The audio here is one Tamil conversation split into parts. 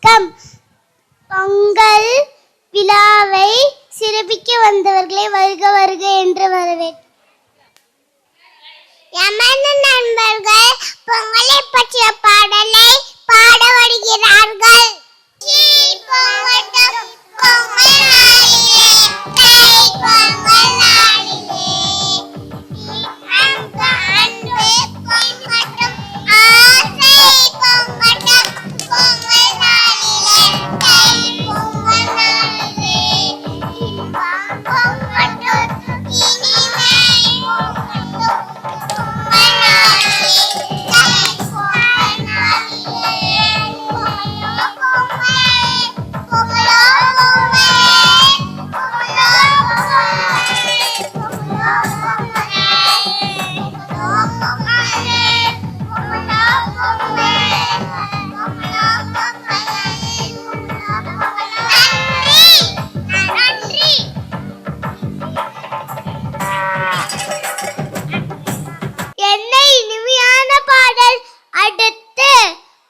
வணக்கம். பொங்கல் விழாவை சிறப்பிக்க வந்தவர்களை வருக வருக என்று வரவேற்கிறேன். எமது நண்பர்கள் பொங்கலை பற்றிய பாடலை பாட வருகிறார்கள். அடுத்து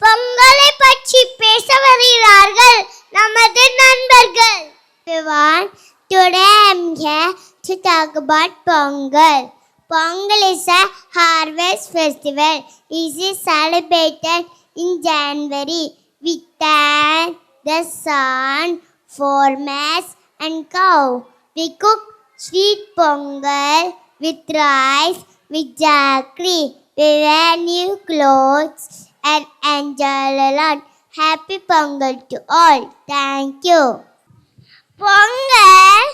பொங்கலை பற்றி பேச வருகிறார்கள் நமது நண்பர்கள். Today I'm here to talk about Pongal. Pongal is a harvest festival. It is celebrated in January. We thank the sun for maize and cow. We cook sweet Pongal with rice, with jaggery. We wear new clothes and enjoy a lot. Happy Pongal to all. Thank you. Pongal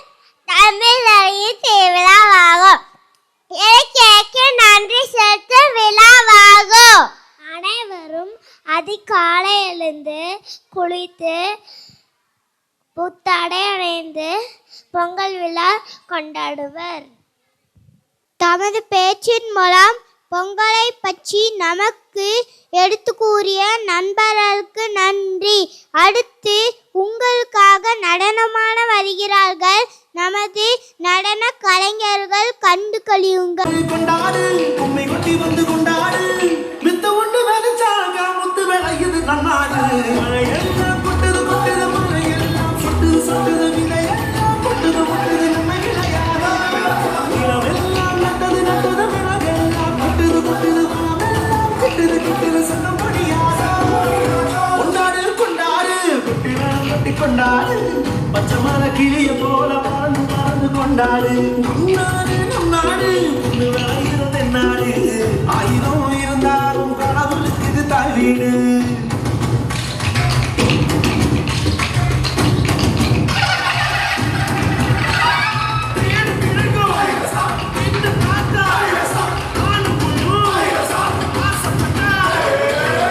தமிழரின் திருவிழாவாகும். கேட்க நன்றி செலுத்த விழாவாகும். அனைவரும் அதிகாலை எழுந்து குளித்து புத்தாடை அணிந்து பொங்கல் விழா கொண்டாடுவர். தமது பேச்சின் மூலம் பொங்கலை பற்றி நமக்கு எடுத்து கூறிய நண்பர்களுக்கு நன்றி. அடுத்து உங்களுக்காக நடனமான வருகிறார்கள் நமது நடன கலைஞர்கள். கண்டு கழியுங்கள். பச்சமான கிளிய போல பறந்து பறந்து கொண்டாடு. நம் நாடு தென்னாடு. ஆயிரம் இருந்தாலும் கடவுளுக்கு இது தாய் வீடு.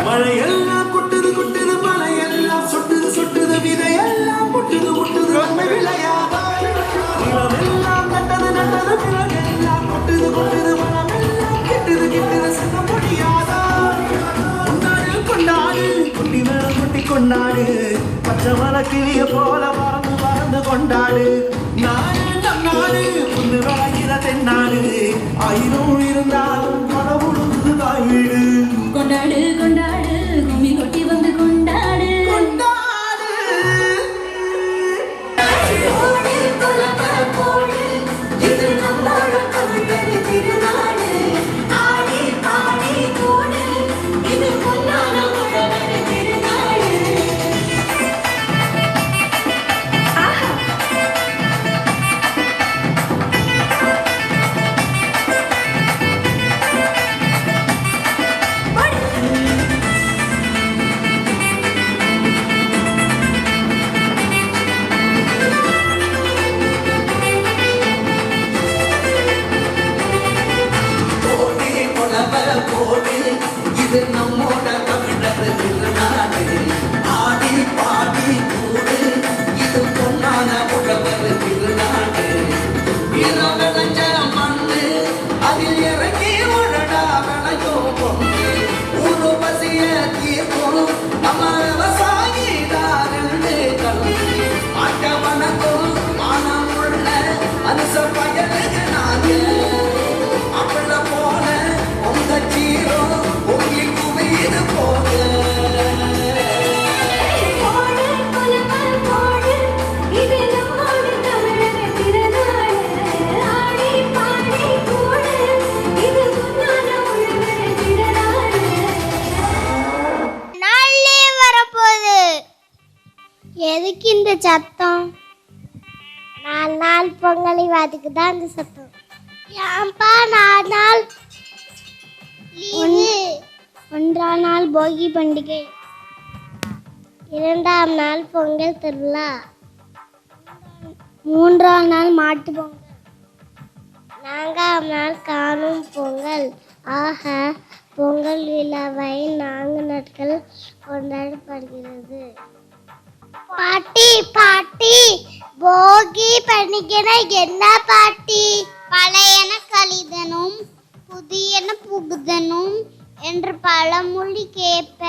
மழையெல்லாம் கொட்டுது கொட்டுது, மழையெல்லாம் சொட்டுது சொட்டுது, விதையெல்லாம் முட்டுது முட்டுது, நம்ம விளையாத நிலமெல்லாம் நட்டது நட்டது, பிறகெல்லாம் கொட்டுது கொட்டுது, மனமெல்லாம் கெட்டுது கெட்டுது, சொல்ல முடியாதா. கொண்டாடு கொண்டாடு, குட்டி மேளம் கொட்டி கொண்டாடு. பச்சை மலை கிளிய போல பறந்து பறந்து கொண்டாடு. நாடு நம் நாடு, புண்ணு விளைகிற தென்னாடு. ஆயிரம் இருந்தாலும் கடவுளுக்கு தாய் வீடு. கொண்டாடு கொண்டாடு, கும்மி கொட்டி வந்து கொண்டாடு. எதுக்கு இந்த சத்தம்? 4 நாள் பொங்கலை அதுக்கு தான் இந்த சத்தம். ஏன்பா 4 நாள் லீவு? 1ஆம் நாள் போகி பண்டிகை, 2ஆம் நாள் பொங்கல் திருவிழா, 3ஆம் நாள் மாட்டு பொங்கல், 4ஆம் நாள் காணும் பொங்கல். ஆக பொங்கல் விழாவை 4 நாட்கள் கொண்டாடப்படுகிறது. பாட்டி பாட்டி, போகி பண்டிகை என்ன பாட்டி? பழையன கழிதனும் புதியன புகுதனும் என்று பழமொழி கேட்ப.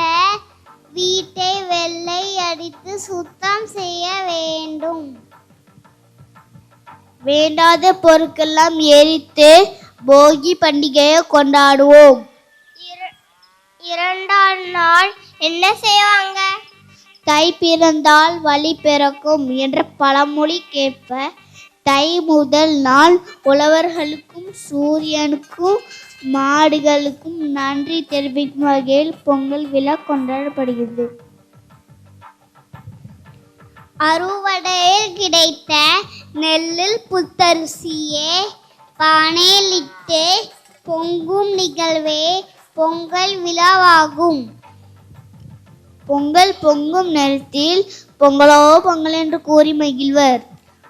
வீட்டை வெள்ளை அடித்து சுத்தம் செய்ய வேண்டும். வேண்டாத பொருட்கள்லாம் எரித்து போகி பண்டிகையை கொண்டாடுவோம். 2ஆம் நாள் என்ன செய்வாங்க? தை பிறந்தால் வழி பிறக்கும் என்ற பழமொழி கேட்ப. தை முதல் நாள் உழவர்களுக்கும் சூரியனுக்கும் மாடுகளுக்கும் நன்றி தெரிவிக்கும் வகையில் பொங்கல் விழா கொண்டாடப்படுகிறது. அறுவடையில் கிடைத்த நெல்லில் புத்தரிசியே பானையிலிட்டு பொங்கும் நிகழ்வே பொங்கல் விழாவாகும். பொங்கல் பொங்கும் நேரத்தில் பொங்கலோ பொங்கல் என்று கூறி மகிழ்வர்.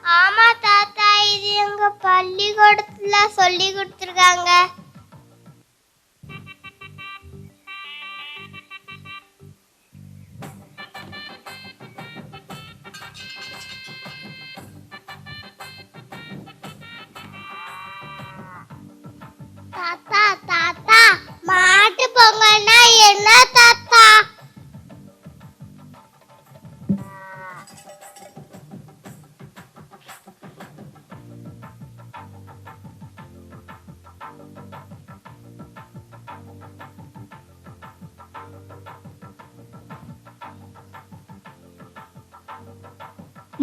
ஆமா தாத்தா, இது எங்க பள்ளிக்கூடத்துல சொல்லி கொடுத்துருக்காங்க. தாத்தா தாத்தா, மாட்டு பொங்கல்னா என்ன தாத்தா?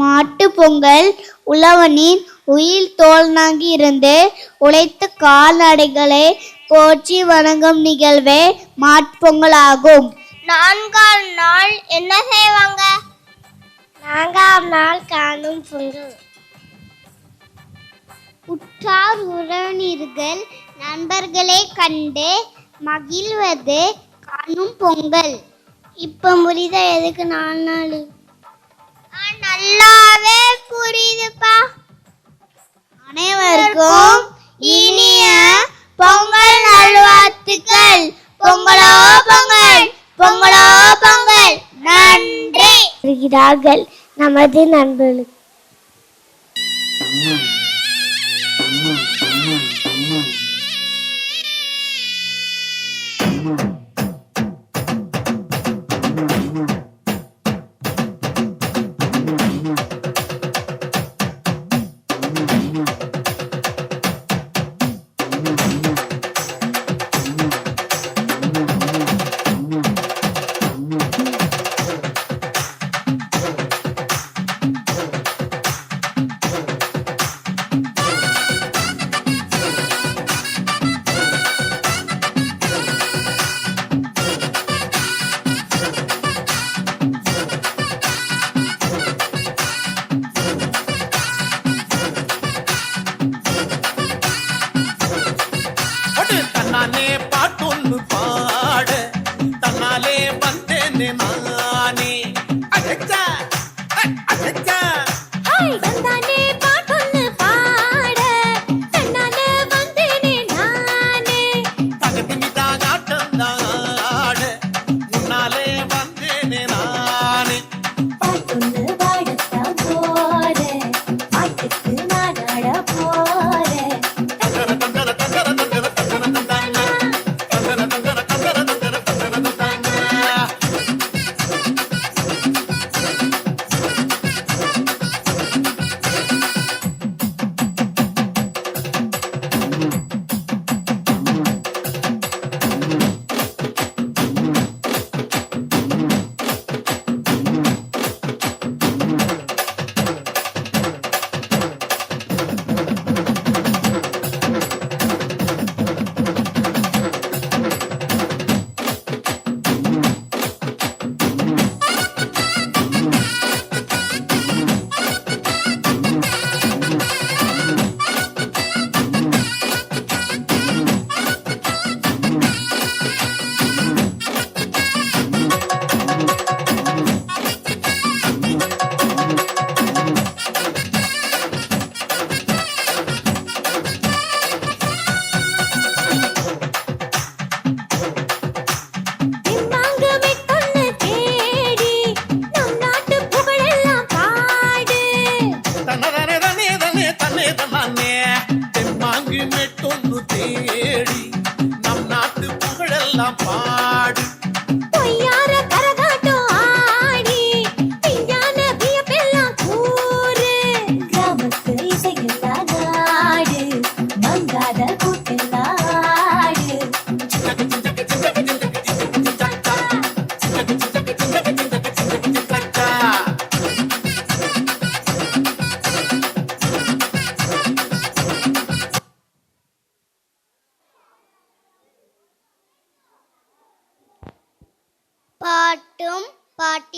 மாட்டு பொங்கல் உழவனின் உயிர் தோழனாகி இருந்து உழைத்த கால்நடைகளை போற்றி வணங்கும் நிகழ்வே மாட்டுப்பொங்கல் ஆகும். 4ஆம் நாள் என்ன செய்வாங்க? 4ஆம் நாள் காணும் பொங்கல். உற்றார் உறவினர்கள் நண்பர்களை கண்டு மகிழ்வது காணும் பொங்கல். இப்ப புரியுதா எதுக்கு 4 நாள்? நல்லாவே புரியுதுப்பா. அனைவருக்கும் இனிய பொங்கல் நல்வாழ்த்துக்கள். பொங்கலோ பொங்கல், பொங்கலோ பொங்கல். நன்றி. இருக்கிறார்கள் நமது நண்பர்களுக்கு.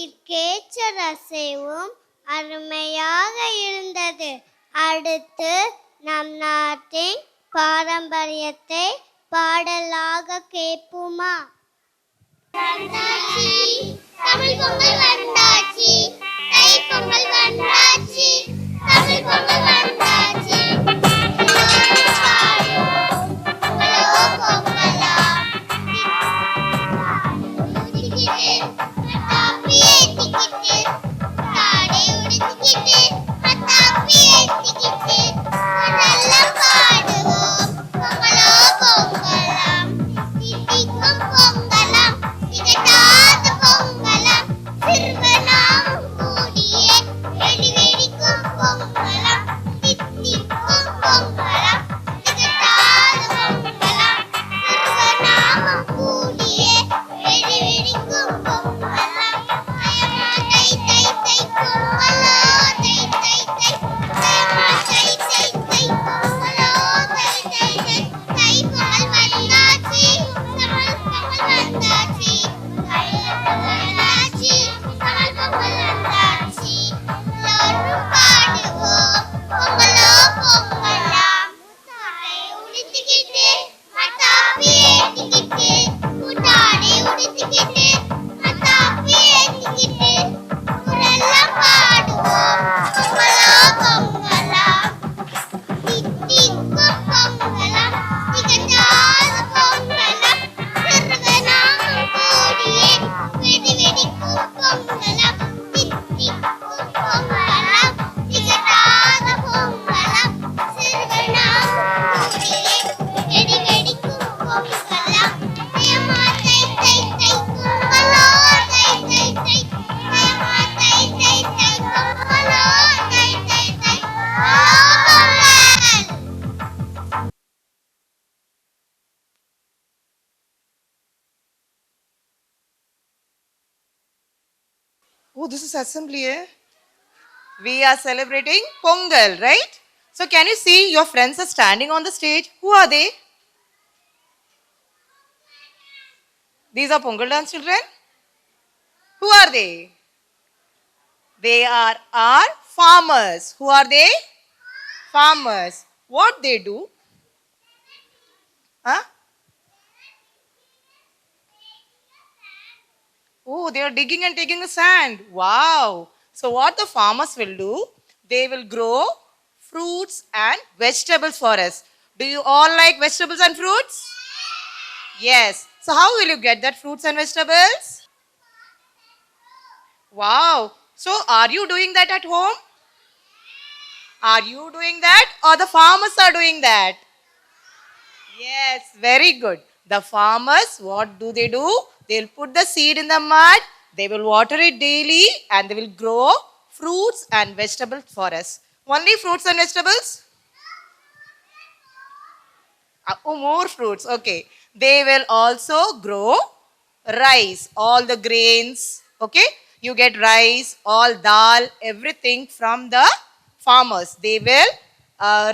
அதற்கேற்ற ரசையும் அருமையாக இருந்தது. அடுத்து நம் நாட்டின் பாரம்பரியத்தை பாடலாக கேட்போமா? வந்தாச்சி, தமிழ் பொங்கல் வந்தாச்சி, தை பொங்கல் வந்தாச்சி, தமிழ் பொங்கல் வந்தாச்சி. எல்லோரும் பாடுவோம், பொங்கலோ பொங்கலா. ஊதிக்கிட்டு, மத்தாப்பி ஏத்திக்கிட்டு, தாடை உடுத்திக்கிட்டு, மத்தாப்பி ஏத்திக்கிட்டு, ஊரெல்லாம் பாடுவோம், பொங்கலோ பொங்கலாம். தித்திக்கும் பொங்கலாம், திகட்டாத பொங்கலாம், சிறுவனாம் கூடியே வெடி வெடிக்கும் பொங்கலாம். தித்திக்கும் பொங்கலாம், திகட்டாத பொங்கலாம், சிறுவனாம் கூடியே வெடி வெடிக்கும் பொங்கலாம். அயமா தை தை தை பொங்கலோ தை தை தை. அயமா தை தை தை பொங்கலோ தை தை தை. தை பொங்கல் வந்தாச்சி, தமிழ் பொங்கல் வந்தாச்சி, தை பொங்கல் வந்தாச்சி, தமிழ் பொங்கல் வந்தாச்சி. எல்லோரும் பாடுவோம், பொங்கலோ பொங்கலாம். தாடை உடுத்திக்கிட்டு, மத்தாப்பி ஏத்திக்கிட்டு, கூட்டாடை உடுத்திக்கிட்டு, மத்தாப்பி ஏத்திக்கிட்டு, ஊரெல்லாம் பாடுவோம், பொங்கலோ பொங்கலாம். தித்திக்கும் பொங்கலாம், திகட்டாத பொங்கலாம், சிறுவனாம் கூடியே வெடி வெடிக்கும் பொங்கலாம். தித்திக்கும் பொங்கலாம், திகட்டாத பொங்கலாம், சிறுவனாம் கூடியே வெடி வெடிக்கும் பொங்கலாம். அயமா தை தை தை பொங்கலோ தை தை தை. அயமா தை தை தை பொங்கலோ தை தை தை. Pongal! Oh, this is assembly, eh? We are celebrating Pongal, right? So can you see your friends are standing on the stage? Who are they? These are Pongal dance children? Who are they? They are our farmers. Who are they? Farmers. What they do? Huh? Oh, they are digging and taking the sand. Wow. So what the farmers will do, they will grow fruits and vegetables for us. Do you all like vegetables and fruits? Yes. So how will you get that fruits and vegetables? Wow. So are you doing that at home? Are you doing that or the farmers are doing that? Yes, very good. The farmers, what do? They'll put the seed in the mud, they will water it daily, and they will grow fruits and vegetables for us. Only fruits and vegetables? Oh, more fruits. Okay. They will also grow rice, all the grains. Okay. You get rice, all dal, everything from the farmers. They will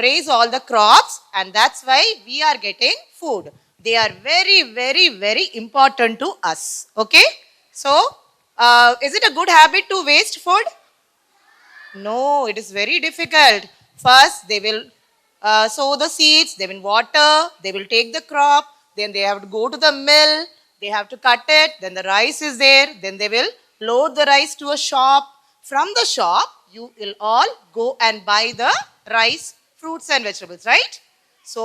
raise all the crops, and that's why we are getting food. They are very, very, very important to us. Okay. So, is it a good habit to waste food? No, it is very difficult. First, they will sow the seeds, they will water, they will take the crop, then they have to go to the mill, they have to cut it, then the rice is there, then they will load the rice to a shop. From the shop, you will all go and buy the rice, fruits and vegetables, right? So,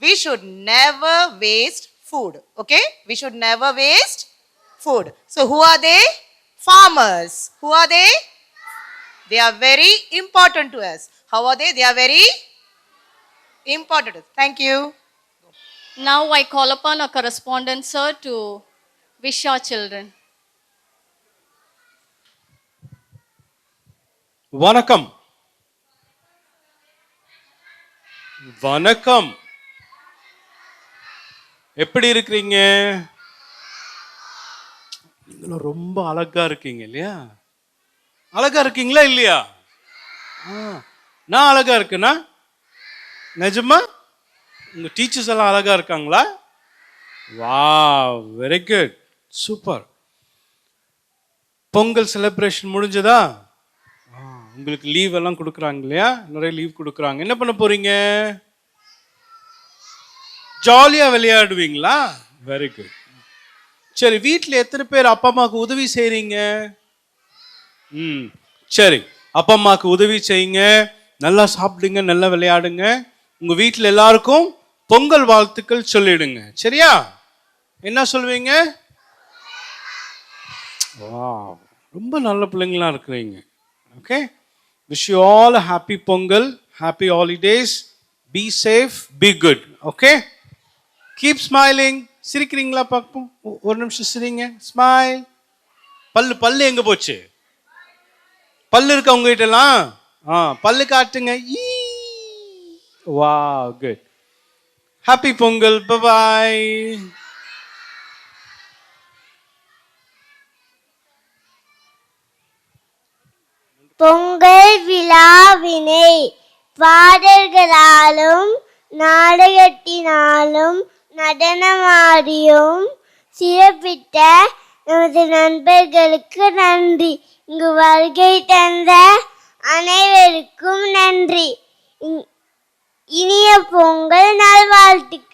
we should never waste food, okay? We should never waste food. So, who are they? Farmers. Who are they? They are very important to us. How are they? They are very important. Thank you. Now I call upon our correspondent, sir, to wish our children. வணக்கம். வணக்கம். எப்படி இருக்கிறீங்க? நீங்களும் ரொம்ப அழகா இருக்கீங்க இல்லையா? அழகா இருக்கீங்களா இல்லையா? நான் அழகா இருக்கேனா? நிஜமா? உங்க டீச்சர்ஸ் எல்லாம் அழகா இருக்காங்களா? Wow, very good, super. Pongal celebration முடிஞ்சதா? உங்களுக்கு லீவ் எல்லாம் கொடுக்குறாங்க இல்லையா? நிறைய லீவ் கொடுக்குறாங்க. என்ன பண்ண போறீங்க? ஜாலியா விளையாடுவீங்களா? Very good. சரி, வீட்டில் எத்தனை பேர் அப்பா அம்மாவுக்கு உதவி செய்றீங்க? சரி, அப்பா அம்மாவுக்கு உதவி செய்யுங்க, நல்லா சாப்பிடுங்க, நல்லா விளையாடுங்க. உங்க வீட்டில் எல்லாருக்கும் பொங்கல் வாழ்த்துக்கள் சொல்லிடுங்க. சரியா? என்ன சொல்வீங்க? வாவ், ரொம்ப நல்ல பிள்ளைங்களா இருக்கிறீங்க. Okay, wish you all happy Pongal, happy holidays, be safe, be good. Okay, keep smiling. சிரிக்கிறீங்களா? பார்ப்போம், ஒரு நிமிஷம் சிரிங்க. ஸ்மைல். பல்லு பல்லு எங்க போச்சு? பல்லு இருக்க உங்க கிட்டலாம்? பல்லு காட்டுங்க. Wow, good. Happy Pongal. Bye bye. Pongal விழாவினை பாடல்களாலும் நாடகத்தினாலும் நடனமாடியும் சிறப்பித்த நமது நண்பர்களுக்கு நன்றி. இங்கு வருகை தந்த அனைவருக்கும் நன்றி. இனிய பொங்கல் நல்வாழ்த்துக்கள்.